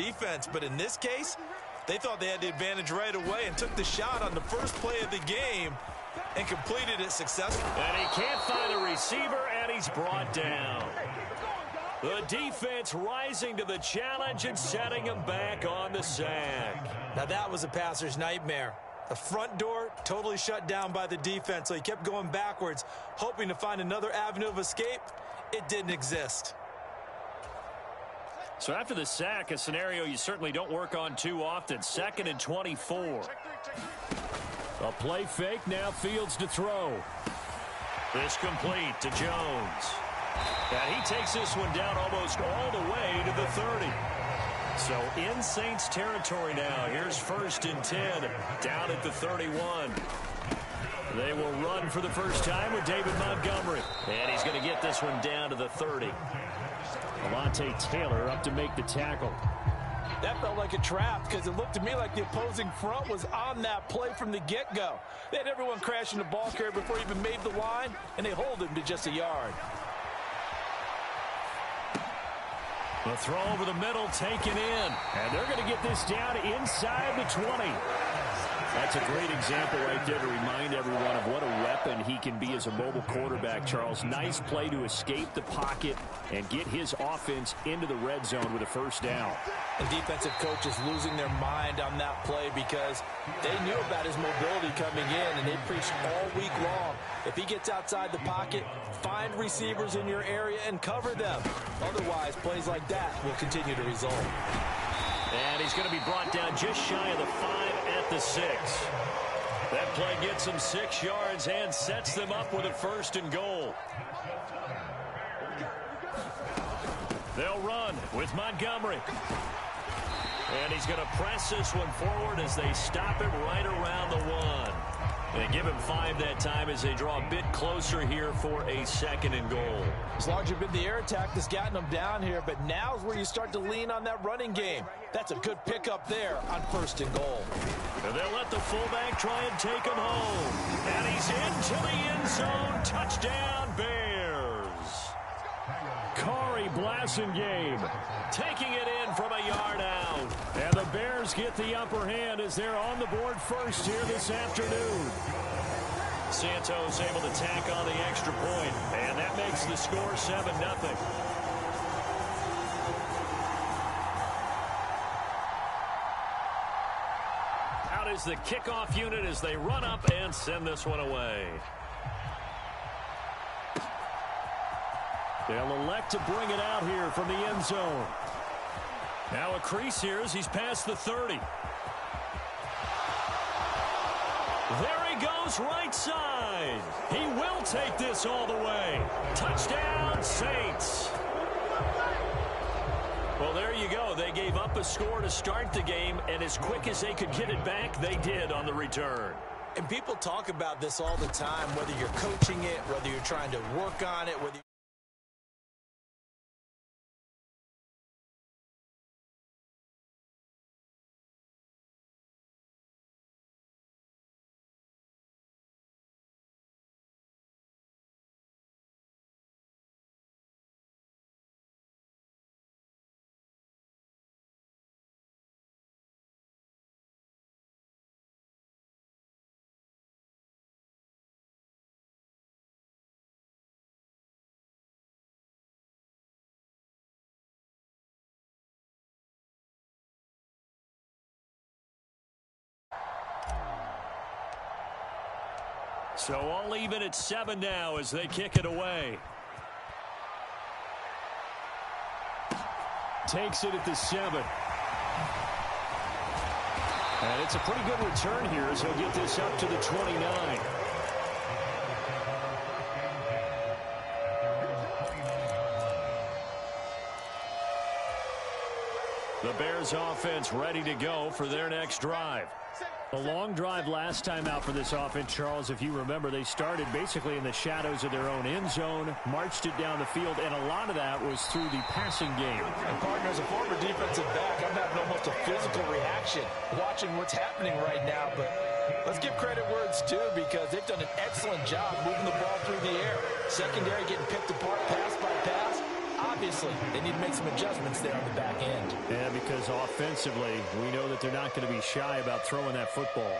defense, but in this case, they thought they had the advantage right away and took the shot on the first play of the game and completed it successfully. And he can't find a receiver, and he's brought down. The defense rising to the challenge and setting him back on the sack. Now that was a passer's nightmare. The front door totally shut down by the defense, so he kept going backwards, hoping to find another avenue of escape. It didn't exist. So after the sack, a scenario you certainly don't work on too often. 2nd and 24. A play fake, now Fields to throw. This complete to Jones. And he takes this one down almost all the way to the 30. So in Saints territory now. Here's 1st and 10, down at the 31. They will run for the first time with David Montgomery. And he's going to get this one down to the 30. Alontae Taylor up to make the tackle. That felt like a trap because it looked to me like the opposing front was on that play from the get-go. They had everyone crashing the ball carrier before he even made the line, and they hold him to just a yard. The throw over the middle taken in. And they're going to get this down inside the 20. That's a great example right there to remind everyone of what a weapon he can be as a mobile quarterback, Charles. Nice play to escape the pocket and get his offense into the red zone with a first down. The defensive coach is losing their mind on that play because they knew about his mobility coming in, and they preached all week long. If he gets outside the pocket, find receivers in your area and cover them. Otherwise, plays like that will continue to result. And he's going to be brought down just shy of the 5 at the 6. That play gets them 6 yards and sets them up with a 1st and goal. They'll run with Montgomery. And he's going to press this one forward as they stop him right around the 1. They give him 5 that time as they draw a bit closer here for a 2nd and goal. As long as you've been the air attack that's gotten them down here, but now's where you start to lean on that running game. That's a good pickup there on 1st and goal. And they'll let the fullback try and take him home. And he's into the end zone. Touchdown, Bears. Corey Blasingame taking it in from a yard out. And the Bears get the upper hand as they're on the board first here this afternoon. Santos able to tack on the extra point, and that makes the score 7-0. Out is the kickoff unit as they run up and send this one away. They'll elect to bring it out here from the end zone. Now a crease here as he's past the 30. There he goes right side. He will take this all the way. Touchdown, Saints. Well, there you go. They gave up a score to start the game, and as quick as they could get it back, they did on the return. And people talk about this all the time, whether you're coaching it, whether you're trying to work on it, whether So all even at 7 now as they kick it away. Takes it at the 7. And it's a pretty good return here as he'll get this up to the 29. The Bears offense ready to go for their next drive. A long drive last time out for this offense, Charles. If you remember, they started basically in the shadows of their own end zone, marched it down the field, and a lot of that was through the passing game. And partner, as a former defensive back, I'm having almost a physical reaction watching what's happening right now. But let's give credit where it's due because they've done an excellent job moving the ball through the air. Secondary getting picked apart pass by pass. Obviously, they need to make some adjustments there on the back end. Yeah, because offensively, we know that they're not going to be shy about throwing that football.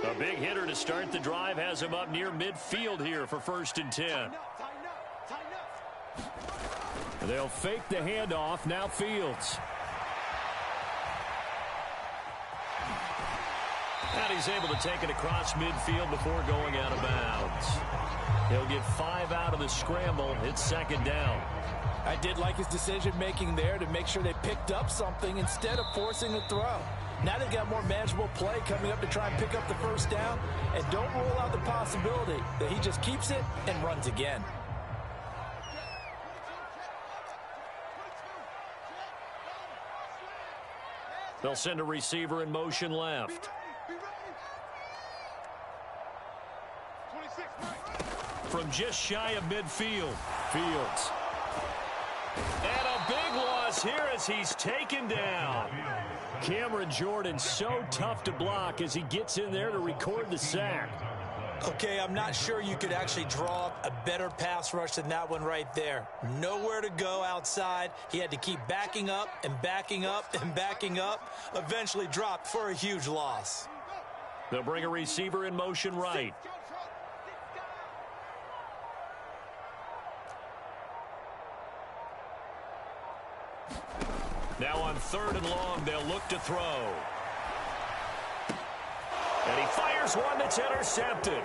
A big hitter to start the drive has him up near midfield here for 1st and 10. They'll fake the handoff. Now Fields. And he's able to take it across midfield before going out of bounds. He'll get 5 out of the scramble. It's 2nd down. I did like his decision-making there to make sure they picked up something instead of forcing the throw. Now they've got more manageable play coming up to try and pick up the 1st down. And don't rule out the possibility that he just keeps it and runs again. They'll send a receiver in motion left. From just shy of midfield, Fields. And a big loss here as he's taken down. Cameron Jordan so tough to block as he gets in there to record the sack. Okay, I'm not sure you could actually draw up a better pass rush than that one right there. Nowhere to go outside. He had to keep backing up and backing up and backing up. Eventually dropped for a huge loss. They'll bring a receiver in motion right. Now on 3rd and long, they'll look to throw. And he fires one that's intercepted.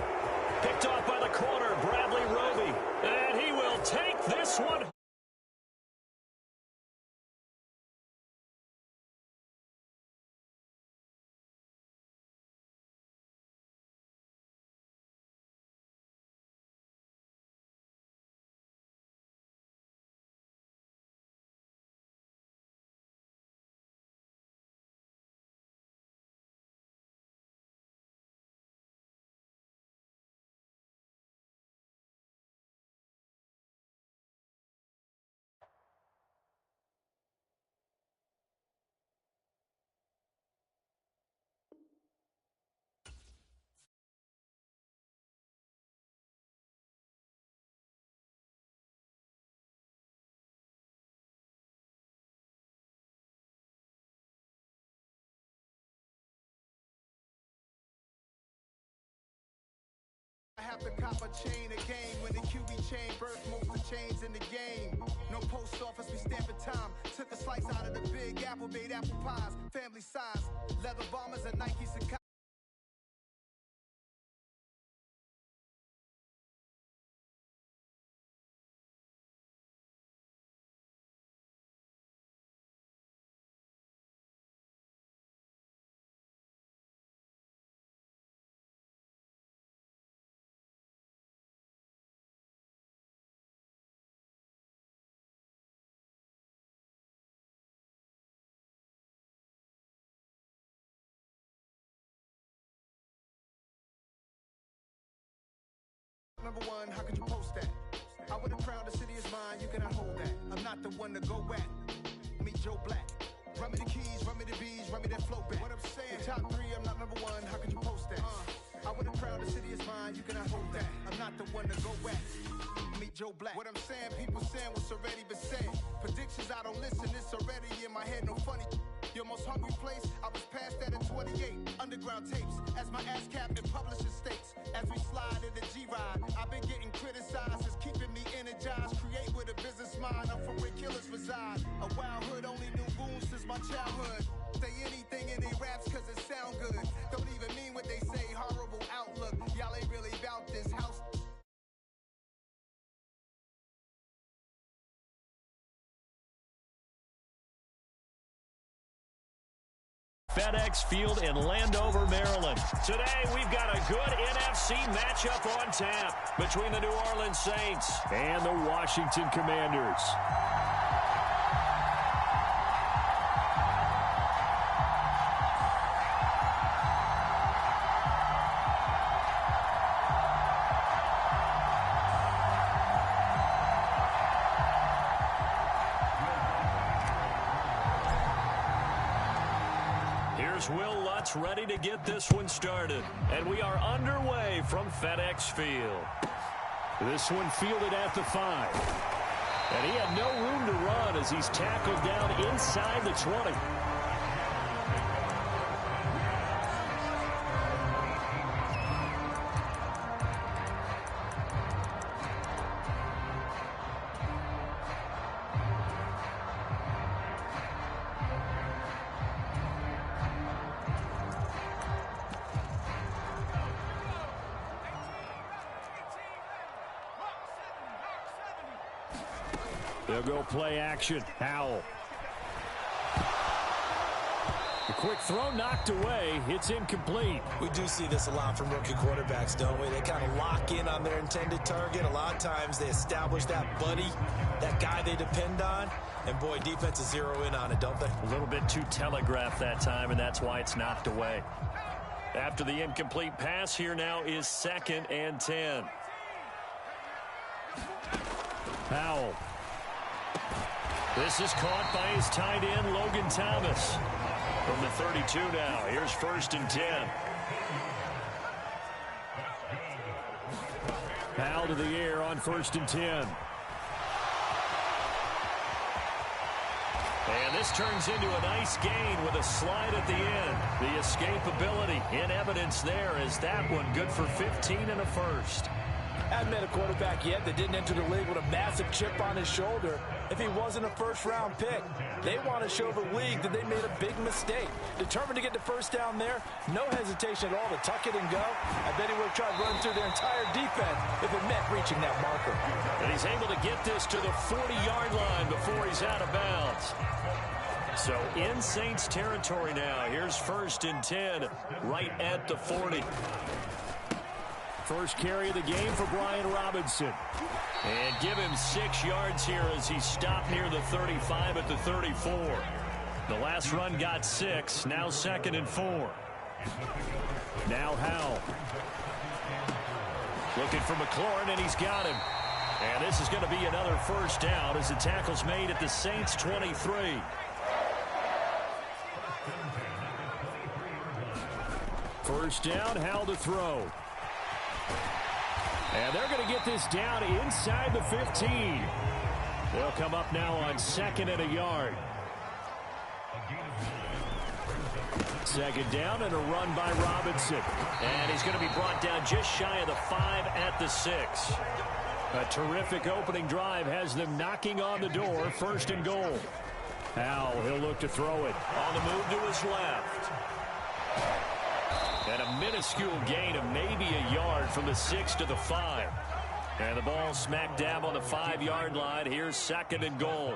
Picked off by the corner, Bradley Roby. And he will take this one. I have to cop a chain again when the QB chain birth most of chains in the game. No post office, we stamping time. Took a slice out of the big apple, made apple pies, family size, leather bombers and Nikes and Number one, how could you post that? I would have crowned the city is mine, you cannot hold that. I'm not the one to go at. Meet Joe Black. Run me the keys, run me the bees, run me that flow back. What I'm saying, the top 3, I'm not number one, how could you post that? I would have crowned the city is mine, you cannot hold that. I'm not the one to go at. Meet Joe Black. What I'm saying, people saying what's already been said. Predictions, I don't listen, it's already in my head, no funny. Your most hungry place, I was past that at 28. Underground tapes, as my ass cap in publishing states. As we slide in the G-Ride, I've been getting criticized. It's keeping me energized. Create with a business mind, I'm from where killers reside. A wild hood, only knew goons since my childhood. Say anything in they raps cause it sound good. Don't even mean what they say, horrible outlook. Y'all ain't really about this house. FedEx Field in Landover, Maryland. Today, we've got a good NFC matchup on tap between the New Orleans Saints and the Washington Commanders. Will Lutz ready to get this one started. And we are underway from FedEx Field. This one fielded at the 5. And he had no room to run as he's tackled down inside the 20. They'll go play action. Howell. The quick throw knocked away. It's incomplete. We do see this a lot from rookie quarterbacks, don't we? They kind of lock in on their intended target. A lot of times they establish that buddy, that guy they depend on. And, boy, defenses zero in on it, don't they? A little bit too telegraphed that time, and that's why it's knocked away. After the incomplete pass, here now is 2nd and 10. Howell. This is caught by his tight end, Logan Thomas. From the 32 now, here's 1st and 10. Howell to the air on 1st and 10. And this turns into a nice gain with a slide at the end. The escapability in evidence there as that one good for 15 and a first. Haven't met a quarterback yet that didn't enter the league with a massive chip on his shoulder if he wasn't a first-round pick. They want to show the league that they made a big mistake. Determined to get the first down there, no hesitation at all to tuck it and go. I bet he would have tried running through their entire defense if it meant reaching that marker. And he's able to get this to the 40-yard line before he's out of bounds. So in Saints territory now. Here's 1st and 10 right at the 40. First carry of the game for Brian Robinson. And give him 6 yards here as he stopped near the 35 at the 34. The last run got 6. Now 2nd and 4. Now Howell. Looking for McLaurin, and he's got him. And this is going to be another first down as the tackle's made at the Saints 23. First down, Howell to throw. And they're going to get this down inside the 15. They'll come up now on 2nd and a yard. 2nd down and a run by Robinson. And he's going to be brought down just shy of the 5 at the 6. A terrific opening drive has them knocking on the door. 1st and goal. Howell, he'll look to throw it. On the move to his left. And a minuscule gain of maybe a yard from the 6 to the 5. And the ball smack dab on the 5-yard line. Here's 2nd and goal.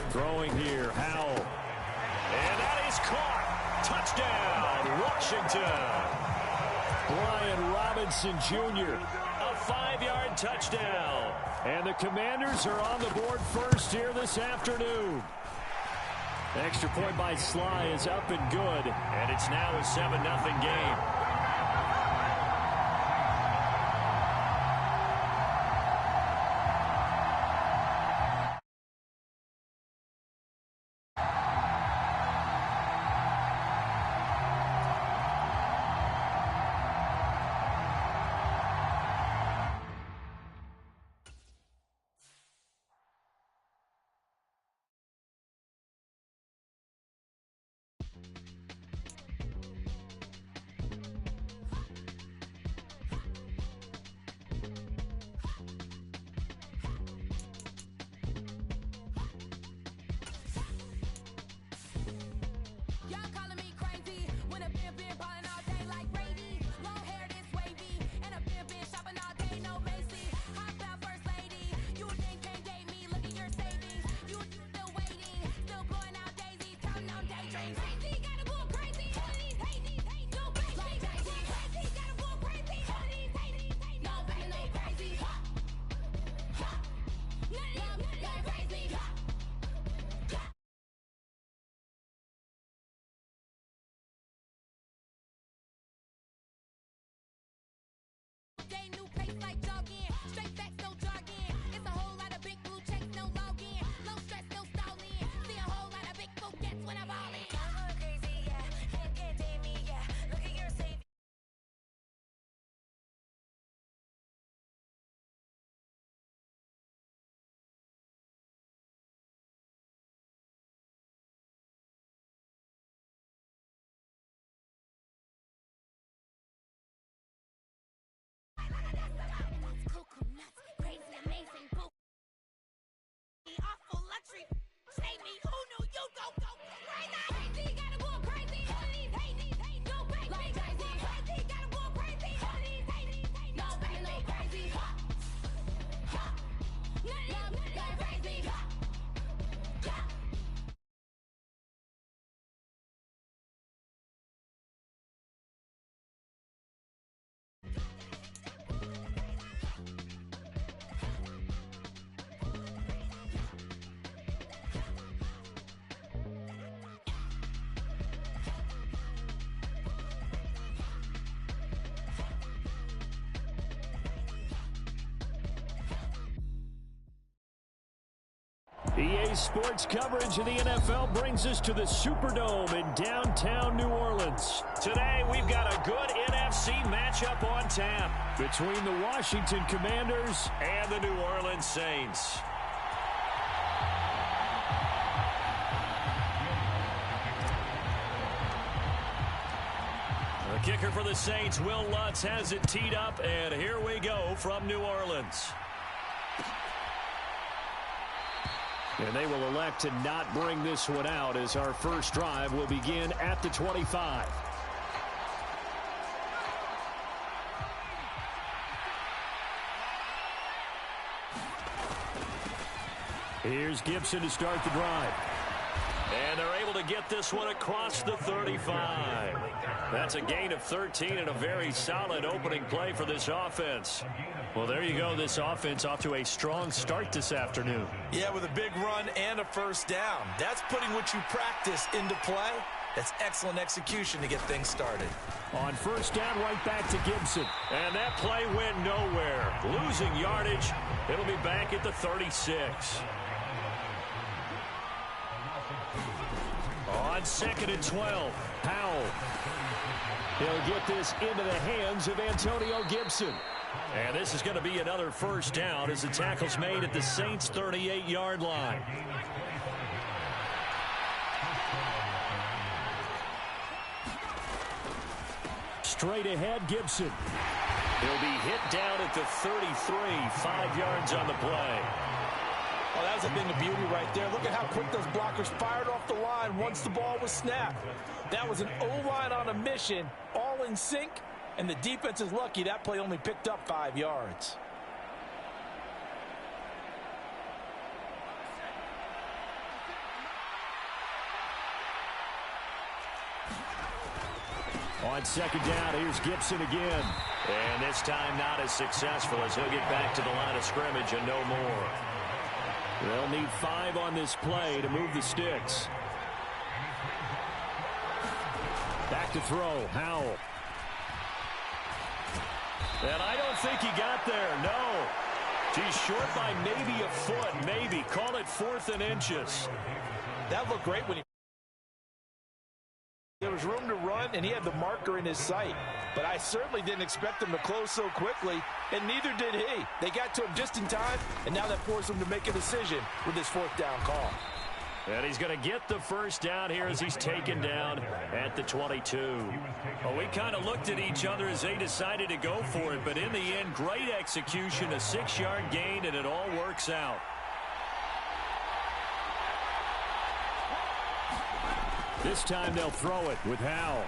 Throwing here, Howell. And that is caught. Touchdown, Washington. Brian Robinson Jr., a 5-yard touchdown. And the Commanders are on the board first here this afternoon. Extra point by Sly is up and good, and it's now a 7-0 game. EA Sports coverage of the NFL brings us to the Superdome in downtown New Orleans. Today, we've got a good NFC matchup on tap between the Washington Commanders and the New Orleans Saints. The kicker for the Saints, Will Lutz, has it teed up, and here we go from New Orleans. And they will elect to not bring this one out as our first drive will begin at the 25. Here's Gibson to start the drive. And they're able to get this one across the 35. That's a gain of 13 and a very solid opening play for this offense. Well, there you go. This offense off to a strong start this afternoon. Yeah, with a big run and a first down. That's putting what you practice into play. That's excellent execution to get things started. On first down, right back to Gibson. And that play went nowhere. Losing yardage. It'll be back at the 36. On 2nd and 12, Powell. He'll get this into the hands of Antonio Gibson. And this is going to be another first down as the tackle's made at the Saints' 38-yard line. Straight ahead, Gibson. He'll be hit down at the 33, 5 yards on the play. Oh, that was a thing of beauty right there. Look at how quick those blockers fired off the line once the ball was snapped. That was an O-line on a mission, all in sync, and the defense is lucky that play only picked up 5 yards. On second down, here's Gibson again. And this time not as successful as he'll get back to the line of scrimmage and no more. They'll need 5 on this play to move the sticks. Back to throw, Howell. And I don't think he got there, no. He's short by maybe a foot, maybe. Call it 4th and inches. That looked great when he... There was room to run, and he had the marker in his sight. But I certainly didn't expect him to close so quickly, and neither did he. They got to him just in time, and now that forced him to make a decision with his 4th down call. And he's going to get the first down here as he's taken down at the 22. Well, we kind of looked at each other as they decided to go for it, but in the end, great execution, a 6-yard gain, and it all works out. This time they'll throw it with Howell.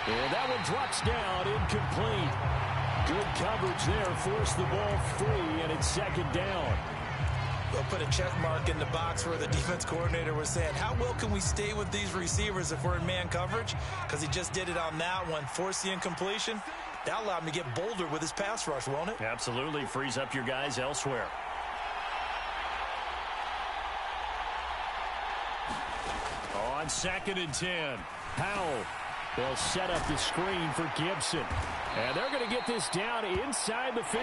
And that one drops down, incomplete. Good coverage there, forced the ball free, and it's 2nd down. They'll put a check mark in the box where the defense coordinator was saying, how well can we stay with these receivers if we're in man coverage? Because he just did it on that one, forced the incompletion. That allowed him to get bolder with his pass rush, won't it? Absolutely, frees up your guys elsewhere. On 2nd and 10, Powell. They'll set up the screen for Gibson. And they're going to get this down inside the 15.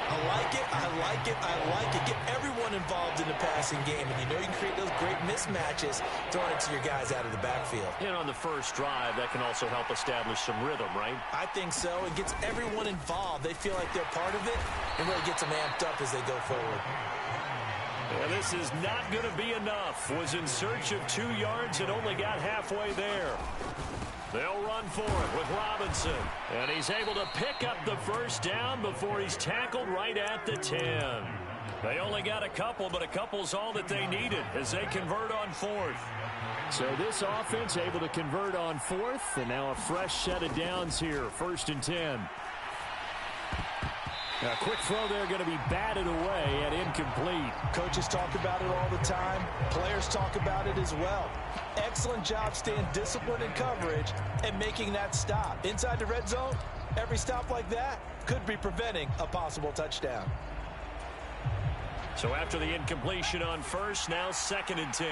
I like it, I like it, I like it. Get everyone involved in the passing game, and you know you can create those great mismatches throwing it to your guys out of the backfield. And on the first drive, that can also help establish some rhythm, right? I think so. It gets everyone involved. They feel like they're part of it, and really gets them amped up as they go forward. And this is not going to be enough. Was in search of 2 yards and only got halfway there. They'll run for it with Robinson. And he's able to pick up the first down before he's tackled right at the 10. They only got a couple, but a couple's all that they needed as they convert on 4th. So this offense able to convert on 4th, and now a fresh set of downs here, 1st and 10. A quick throw there going to be batted away and incomplete. Coaches talk about it all the time. Players talk about it as well. Excellent job staying disciplined in coverage and making that stop. Inside the red zone, every stop like that could be preventing a possible touchdown. So after the incompletion on 1st, now 2nd and 10.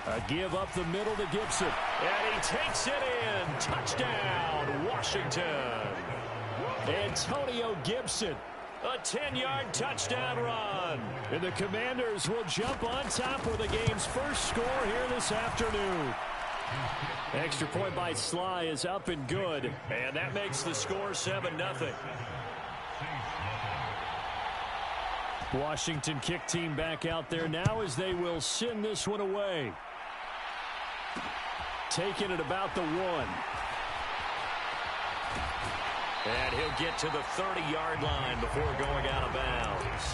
A give up the middle to Gibson. And he takes it in. Touchdown, Washington. Antonio Gibson A 10-yard touchdown run. And the Commanders will jump on top with the game's first score here this afternoon. Extra point by Sly is up and good. And that makes the score 7-0. Washington kick team back out there now as they will send this one away. Taking it about the 1. And he'll get to the 30-yard line before going out of bounds.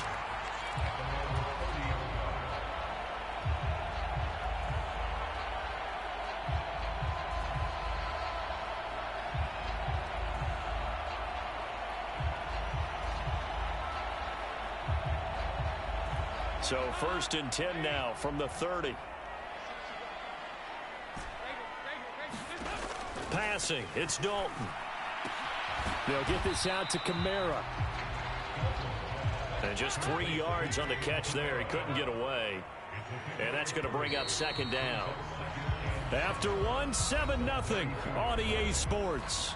So 1st and 10 now from the 30. Passing, it's Dalton. They'll get this out to Kamara. And just 3 yards on the catch there. He couldn't get away. And that's going to bring up 2nd down. After 1, 7-0 on EA Sports.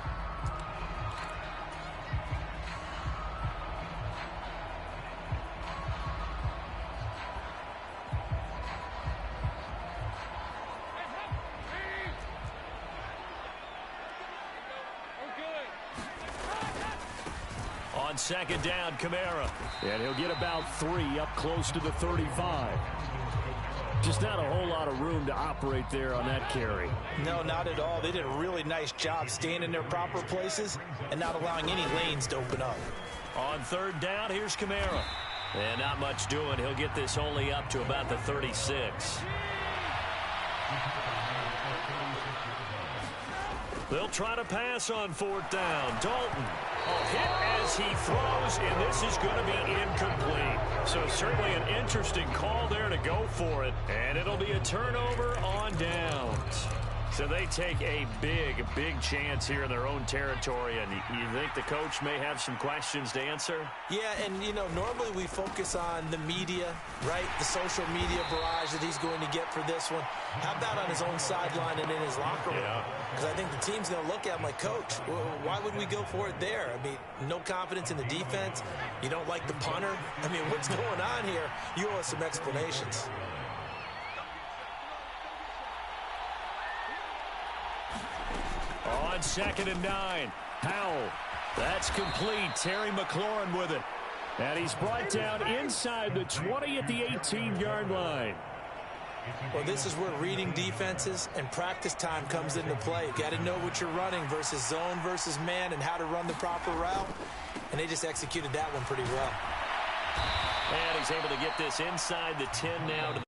On 2nd down, Kamara. And he'll get about 3 up close to the 35. Just not a whole lot of room to operate there on that carry. No, not at all. They did a really nice job staying in their proper places and not allowing any lanes to open up. On 3rd down, here's Kamara. And not much doing. He'll get this only up to about the 36. They'll try to pass on 4th down. Dalton. Hit as he throws, and this is going to be incomplete. So certainly an interesting call there to go for it. And it'll be a turnover on downs. So they take a big, big chance here in their own territory. And you think the coach may have some questions to answer? Yeah, and, you know, normally we focus on the media, right? The social media barrage that he's going to get for this one. How about on his own sideline and in his locker room? Because I think the team's going to look at him like, Coach, why would we go for it there? I mean, no confidence in the defense. You don't like the punter. I mean, what's going on here? You owe us some explanations. On 2nd and 9, Howell. That's complete. Terry McLaurin with it. And he's brought down inside the 20 at the 18-yard line. Well, this is where reading defenses and practice time comes into play. You got to know what you're running versus zone versus man and how to run the proper route. And they just executed that one pretty well. And he's able to get this inside the 10 now to